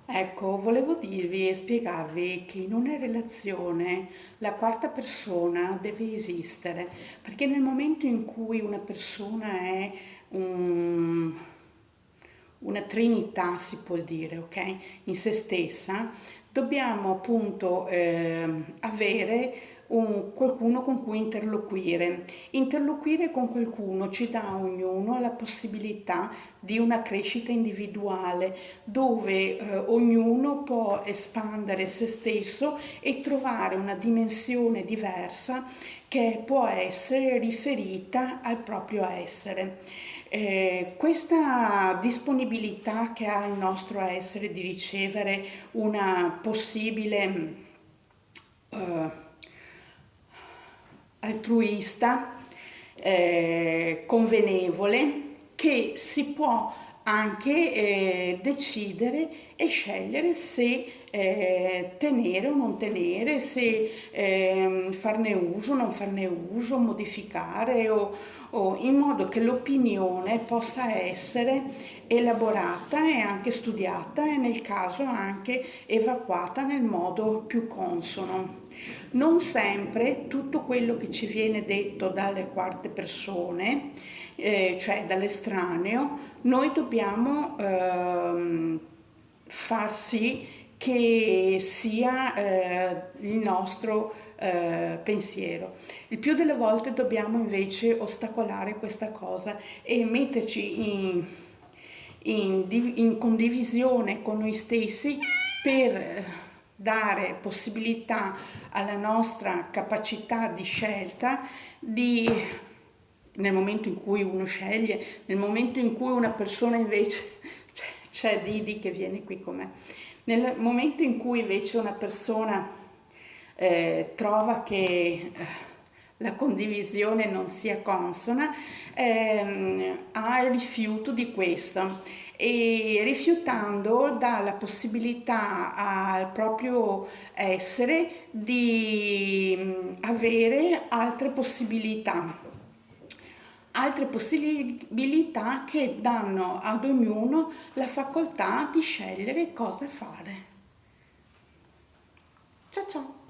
Ecco, volevo dirvi e spiegarvi che in una relazione la quarta persona deve esistere, perché nel momento in cui una persona è un- una trinità, si può dire, ok? In se stessa, dobbiamo appunto avere qualcuno con cui interloquire. Interloquire con qualcuno ci dà a ognuno la possibilità di una crescita individuale dove ognuno può espandere se stesso e trovare una dimensione diversa che può essere riferita al proprio essere. Questa disponibilità che ha il nostro essere di ricevere una possibile eh, altruista, convenevole, che si può anche decidere e scegliere se tenere o non tenere, se farne uso o non farne uso, modificare o in modo che l'opinione possa essere elaborata e anche studiata e nel caso anche evacuata nel modo più consono. Non sempre tutto quello che ci viene detto dalle quarte persone, cioè dall'estraneo, noi dobbiamo far sì che sia il nostro pensiero. Il più delle volte dobbiamo invece ostacolare questa cosa e metterci in condivisione con noi stessi per dare possibilità alla nostra capacità di scelta di, nel momento in cui uno sceglie, nel momento in cui una persona invece, c'è Didi che viene qui con me, nel momento in cui invece una persona trova che la condivisione non sia consona, ha il rifiuto di questo e rifiutando dà la possibilità al proprio essere di avere altre possibilità che danno ad ognuno la facoltà di scegliere cosa fare. Ciao ciao!